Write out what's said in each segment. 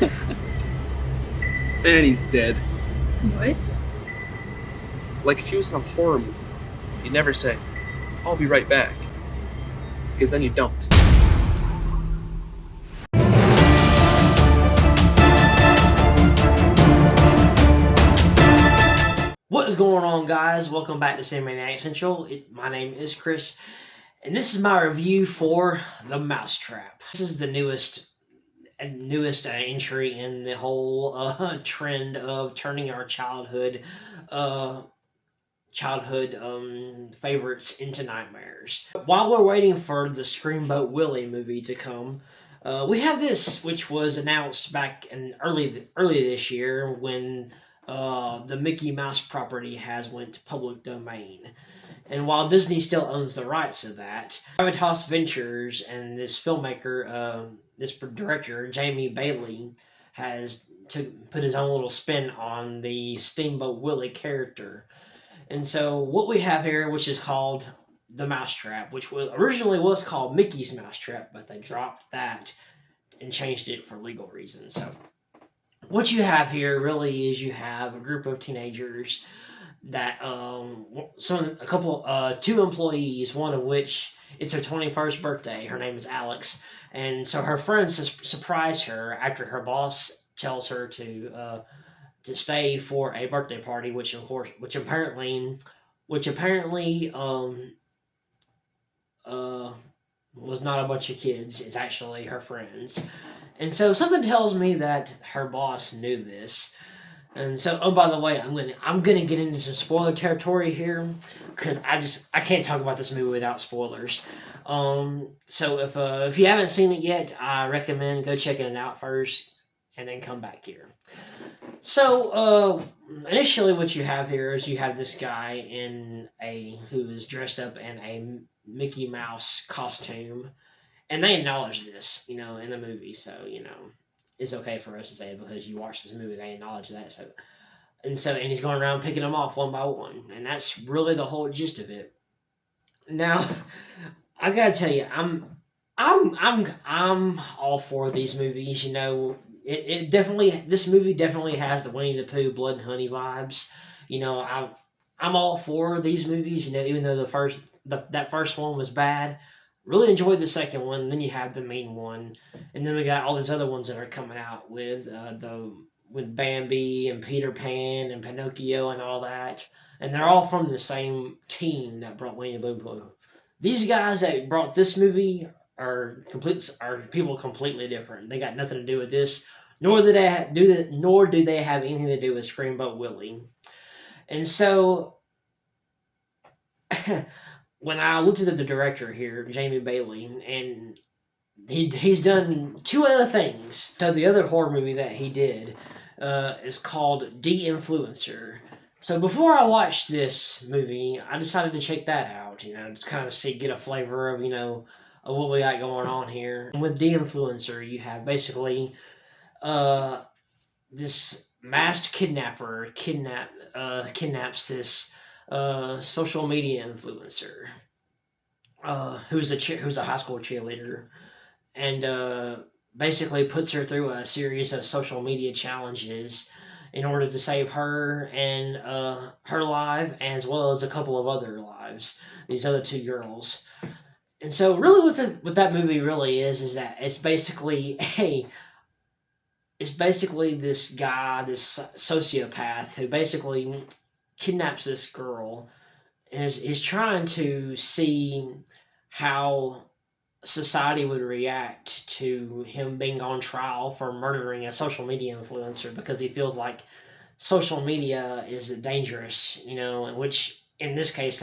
And he's dead. What? Like if he was in a horror movie, you'd never say, I'll be right back. Because then you don't. What is going on, guys? Welcome back to Cinemaniac Central. My name is Chris, and this is my review for The Mousetrap. This is the newest entry in the whole trend of turning our childhood favorites into nightmares. While we're waiting for the Screamboat Willie movie to come, we have this, which was announced back in early this year when the Mickey Mouse property has went to public domain. And while Disney still owns the rights of that, Gravitas Ventures and this filmmaker, this director, Jamie Bailey, has put his own little spin on the Steamboat Willie character. And so what we have here, which is called The Mousetrap, which originally was called Mickey's Mousetrap, but they dropped that and changed it for legal reasons. So what you have here really is you have a group of teenagers that two employees, one of which it's her 21st birthday. Her name is Alex, and so her friends surprise her after her boss tells her to stay for a birthday party, which apparently was not a bunch of kids. It's actually her friends. And so something tells me that her boss knew this. And so, oh, by the way, I'm gonna get into some spoiler territory here because I can't talk about this movie without spoilers. So if you haven't seen it yet, I recommend go checking it out first and then come back here. So initially, what you have here is you have this guy who is dressed up in a Mickey Mouse costume, and they acknowledge this, in the movie. So it's okay for us to say it because you watch this movie, they acknowledge that. So and he's going around picking them off one by one, and that's really the whole gist of it. Now, I gotta tell you, I'm all for these movies. This movie definitely has the Winnie the Pooh Blood and Honey vibes. I'm all for these movies. Even though that first one was bad, really enjoyed the second one. Then you have the main one, and then we got all these other ones that are coming out with Bambi and Peter Pan and Pinocchio and all that, and they're all from the same team that brought Winnie the Pooh. These guys that brought this movie are people completely different. They got nothing to do with this, nor do they have anything to do with Screamboat Willie. And so, when I looked at the director here, Jamie Bailey, and he's done two other things. So the other horror movie that he did is called De-Influencer. So before I watched this movie, I decided to check that out. To kind of get a flavor of of what we got going on here. And with De-Influencer, you have basically this masked kidnapper kidnaps this social media influencer who's a high school cheerleader, and basically puts her through a series of social media challenges in order to save her and her life, as well as a couple of other lives. These other two girls. And so, really, what that movie really is that it's basically this guy, this sociopath who basically kidnaps this girl and is trying to see how society would react to him being on trial for murdering a social media influencer, because he feels like social media is dangerous, which in this case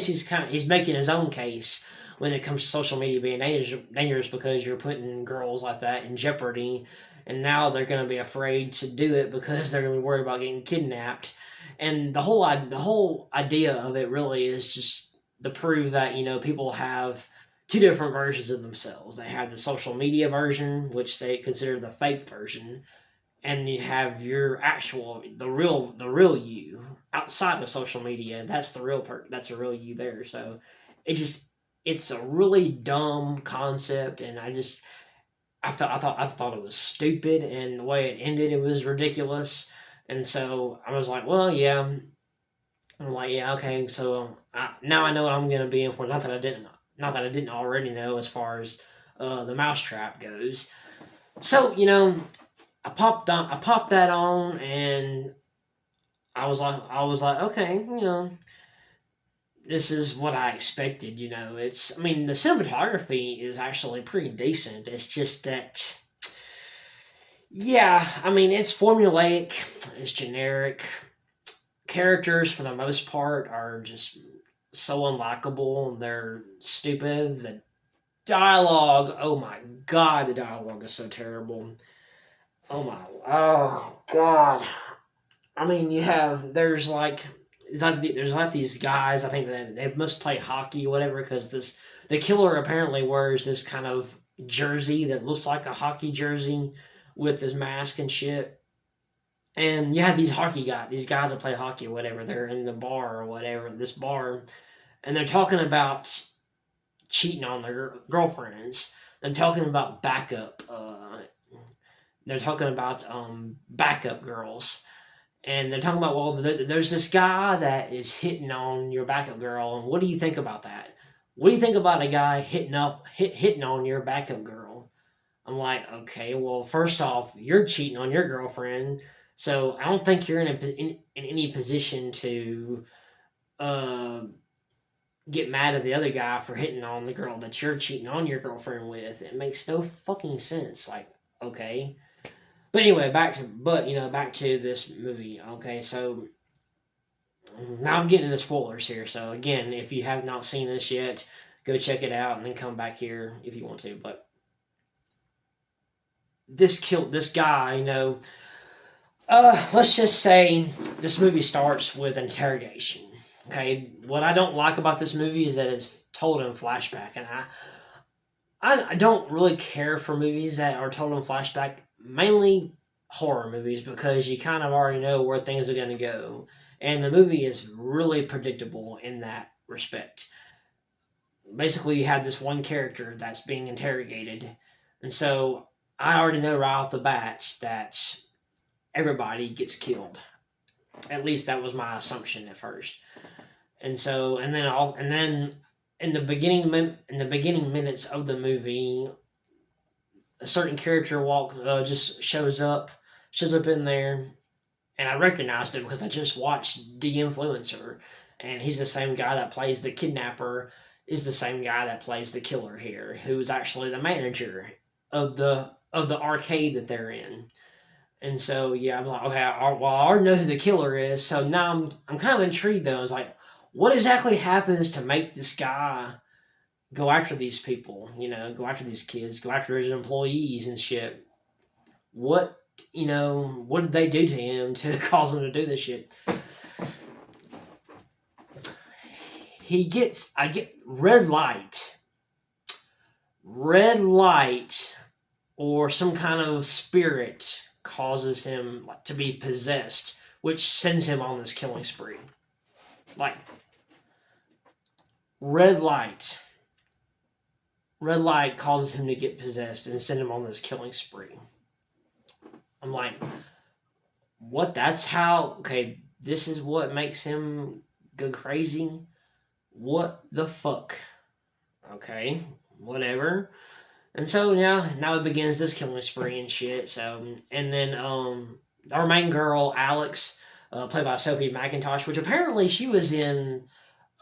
he's making his own case when it comes to social media being dangerous because you're putting girls like that in jeopardy, and now they're going to be afraid to do it because they're going to be worried about getting kidnapped. And the whole idea of it really is just to prove that people have two different versions of themselves. They have the social media version, which they consider the fake version, and you have your the real you outside of social media. That's the that's a real you there. So it's a really dumb concept, and I thought it was stupid, and the way it ended, it was ridiculous. And so I was like, well, yeah. I'm like, yeah, okay. So now I know what I'm gonna be in for. Not that I didn't already know as far as the mousetrap goes. So I popped that on, and I was like, okay, this is what I expected. I mean, the cinematography is actually pretty decent. It's just that, yeah, I mean, it's formulaic, it's generic. Characters, for the most part, are just so unlikable. They're stupid. The dialogue, oh my god, the dialogue is so terrible. Oh god. I mean, there's like these guys. I think that they must play hockey or whatever, because the killer apparently wears this kind of jersey that looks like a hockey jersey with this mask and shit. And you have these guys that play hockey or whatever. They're in the bar or whatever, this bar, and they're talking about cheating on their girlfriends. They're talking about backup. They're talking about backup girls, and they're talking about, well, there's this guy that is hitting on your backup girl, and what do you think about that? What do you think about a guy hitting on your backup girl? I'm like, okay, well, first off, you're cheating on your girlfriend, so I don't think you're in any position to uh, get mad at the other guy for hitting on the girl that you're cheating on your girlfriend with. It makes no fucking sense. Like, okay, but anyway, back to this movie. Okay, so now I'm getting into spoilers here. So again, if you have not seen this yet, go check it out and then come back here if you want to. But this guy, let's just say this movie starts with interrogation. Okay, what I don't like about this movie is that it's told in flashback, and I don't really care for movies that are told in flashback, mainly horror movies, because you kind of already know where things are going to go, and the movie is really predictable in that respect. Basically, you have this one character that's being interrogated, and so I already know right off the bat that everybody gets killed. At least that was my assumption at first. And then in the beginning minutes of the movie, a certain character just shows up in there, and I recognized him because I just watched The Influencer, and he's the same guy that plays the kidnapper, is the same guy that plays the killer here, who's actually the manager of the arcade that they're in. And so, yeah, I'm like, okay, well, I already know who the killer is. So now I'm kind of intrigued though. I was like, what exactly happens to make this guy go after these people? Go after these kids, go after his employees and shit. What what did they do to him to cause him to do this shit? I get red light, or some kind of spirit causes him to be possessed, which sends him on this killing spree. Like, red light causes him to get possessed and send him on this killing spree. I'm like, what? That's how? Okay, this is what makes him go crazy. What the fuck? Okay, whatever. And so now it begins this killing spree and shit. So, and then our main girl Alex, played by Sophie McIntosh, which apparently she was in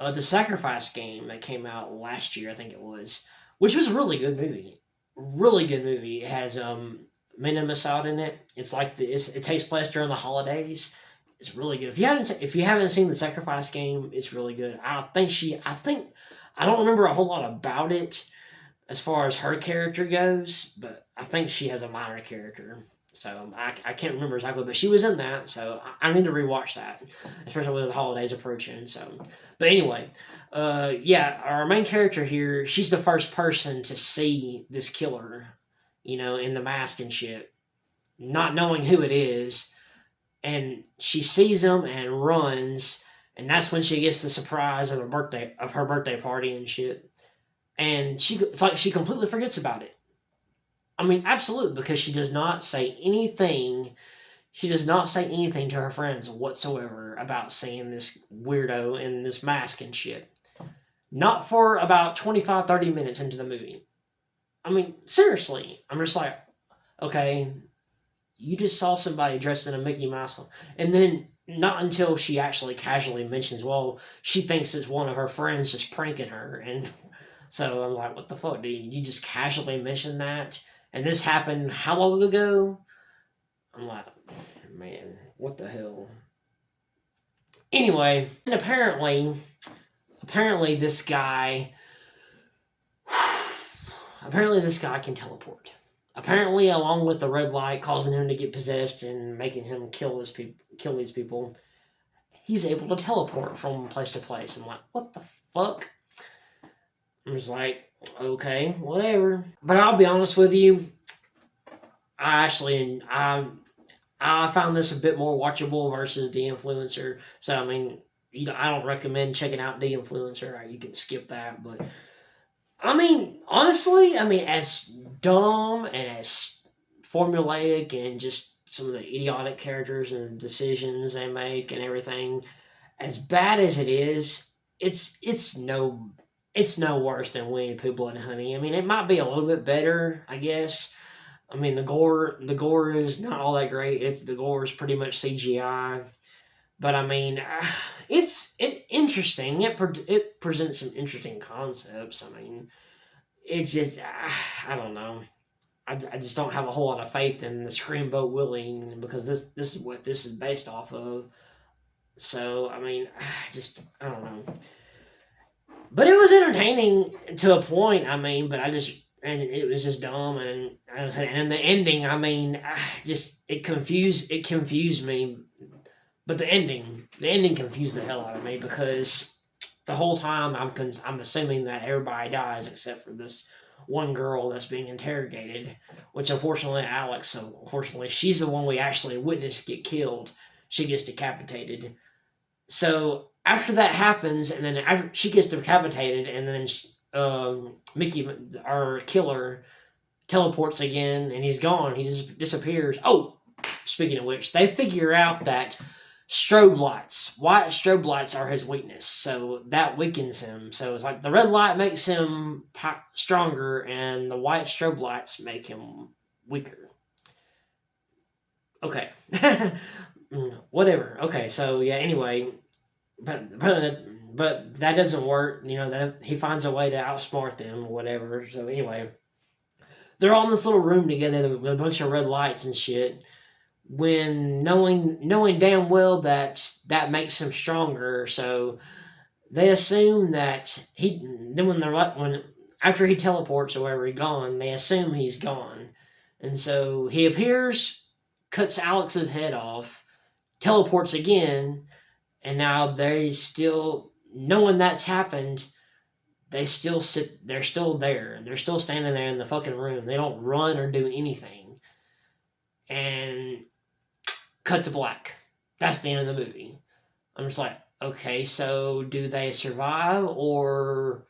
the Sacrifice game that came out last year, I think it was, which was a really good movie. Really good movie. It has Minna Masad in it. It's like it takes place during the holidays. It's really good. If you haven't seen the Sacrifice game, it's really good. I don't remember a whole lot about it as far as her character goes, but I think she has a minor character. So I can't remember exactly, but she was in that, so I need to rewatch that, especially with the holidays approaching. So, but anyway, yeah, our main character here, she's the first person to see this killer, in the mask and shit, not knowing who it is, and she sees him and runs, and that's when she gets the surprise of her birthday party and shit, and it's like she completely forgets about it. I mean, absolutely, because she does not say anything. She does not say anything to her friends whatsoever about seeing this weirdo in this mask and shit. Not for about 25, 30 minutes into the movie. I mean, seriously. I'm just like, okay, you just saw somebody dressed in a Mickey Mouse. And then not until she actually casually mentions, well, she thinks it's one of her friends just pranking her. And so I'm like, what the fuck, dude? You just casually mentioned that? And this happened how long ago? I'm like, man, what the hell? Anyway, and apparently this guy, apparently this guy can teleport. Apparently, along with the red light causing him to get possessed and making him kill these people, he's able to teleport from place to place. I'm like, what the fuck? I'm just like, okay, whatever. But I'll be honest with you, I found this a bit more watchable versus The Influencer. So I mean, I don't recommend checking out The Influencer. You can skip that. But I mean, honestly, I mean, as dumb and as formulaic and just some of the idiotic characters and decisions they make and everything, as bad as it is, it's no worse than Winnie the Pooh Blood and Honey. I mean, it might be a little bit better, I guess. I mean, the gore is not all that great. The gore is pretty much CGI, but I mean, it's interesting. It presents some interesting concepts. I mean, it's just I don't know. I just don't have a whole lot of faith in the Screamboat Willing because this is what this is based off of. So I mean, I don't know. But it was entertaining to a point. I mean, but it was just dumb, and I was and the ending. I mean, just it confused me. But the ending confused the hell out of me because the whole time I'm assuming that everybody dies except for this one girl that's being interrogated, which unfortunately Alex. So unfortunately, she's the one we actually witnessed get killed. She gets decapitated. So after that happens, and then after she gets decapitated, and then Mickey, our killer, teleports again, and he's gone. He just disappears. Oh, speaking of which, they figure out that white strobe lights are his weakness, so that weakens him. So it's like the red light makes him stronger, and the white strobe lights make him weaker. Okay. Whatever. Okay, so yeah, anyway, but that doesn't work. You know that he finds a way to outsmart them or whatever. So anyway, they're all in this little room together with a bunch of red lights and shit. When knowing damn well that makes him stronger, so they assume that he. Then when after he teleports or wherever he's gone, they assume he's gone, and so he appears, cuts Alex's head off, teleports again, and now they still knowing that's happened. They still sit. They're still there. They're still standing there in the fucking room. They don't run or do anything. And cut to black. That's the end of the movie. I'm just like, okay, so do they survive or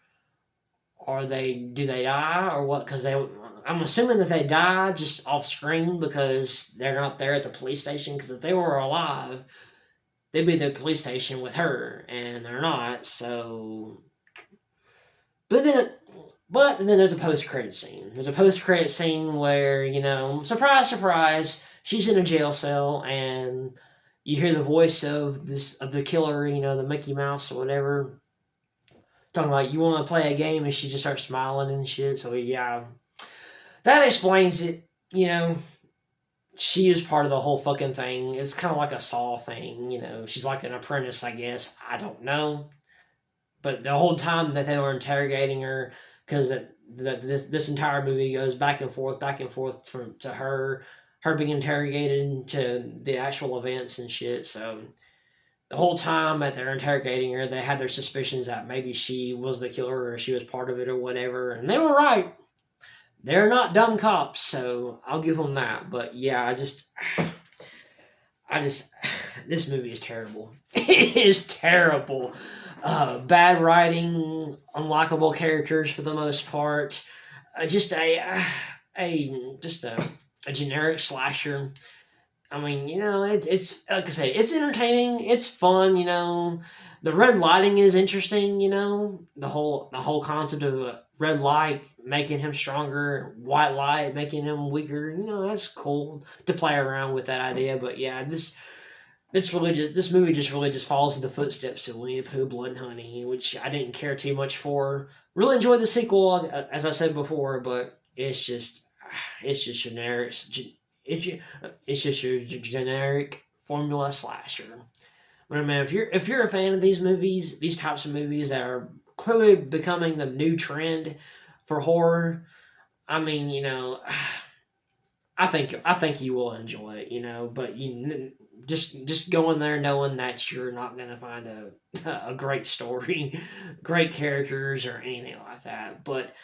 do they die or what? Because I'm assuming that they die just off screen because they're not there at the police station. Because if they were alive, they'd be at the police station with her, and they're not. So, but then there's a post credit scene. There's a post credit scene where surprise, surprise, she's in a jail cell, and you hear the voice of the killer, the Mickey Mouse or whatever, talking about you want to play a game, and she just starts smiling and shit. So yeah, that explains it. She is part of the whole fucking thing. It's kind of like a Saw thing. She's like an apprentice, I guess. I don't know, but the whole time that they were interrogating her, because this entire movie goes back and forth to her being interrogated to the actual events and shit. So the whole time that they're interrogating her, they had their suspicions that maybe she was the killer or she was part of it or whatever, and they were right. They're not dumb cops, so I'll give them that. But yeah, this movie is terrible. It is terrible. Bad writing, unlikable characters for the most part. Just a a generic slasher. I mean, it's like I say, it's entertaining, it's fun. The red lighting is interesting. The whole concept of a red light making him stronger, white light making him weaker. That's cool to play around with that idea. But yeah, this movie just really just follows in the footsteps of Winnie the Pooh, Blood and Honey, which I didn't care too much for. Really enjoyed the sequel, as I said before, but it's just generic. It's it's just your generic formula slasher. But I mean, if you're a fan of these movies, these types of movies that are clearly becoming the new trend for horror, I mean, I think you will enjoy it, but just go in there knowing that you're not gonna find a great story, great characters, or anything like that. But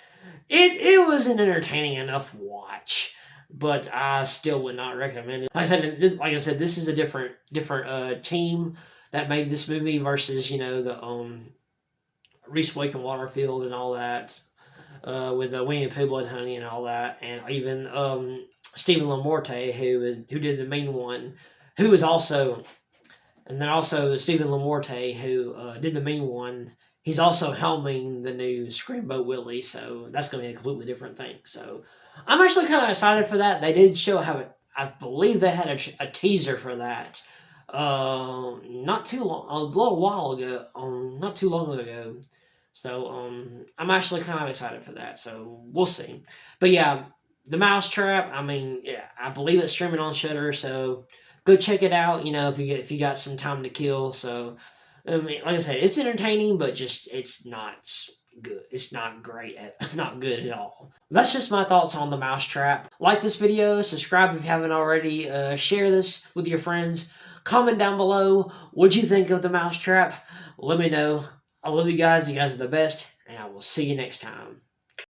it was an entertaining enough watch. But I still would not recommend it. Like I said, this is a different team that made this movie versus the Reese Wake and Waterfield and all that, with Winnie the Pooh, Blood and Honey and all that, and even Stephen Lamorte, who did the main one, who is also, and then also Stephen Lamorte, who did the main one. He's also helming the new Screamboat Willie, so that's going to be a completely different thing. So I'm actually kind of excited for that. They did show how it. I believe they had a teaser for that. Not too long, a little while ago. Not too long ago. So I'm actually kind of excited for that. So we'll see. But yeah, the Mousetrap. I mean, yeah, I believe it's streaming on Shudder. So go check it out. If you got some time to kill. So I mean, like I said, it's entertaining, but just it's not good. It's not great. It's not good at all. That's just my thoughts on the Mousetrap. Like this video, subscribe if you haven't already. Share this with your friends. Comment down below what you think of the Mousetrap. Let me know. I love you guys. You guys are the best, and I will see you next time.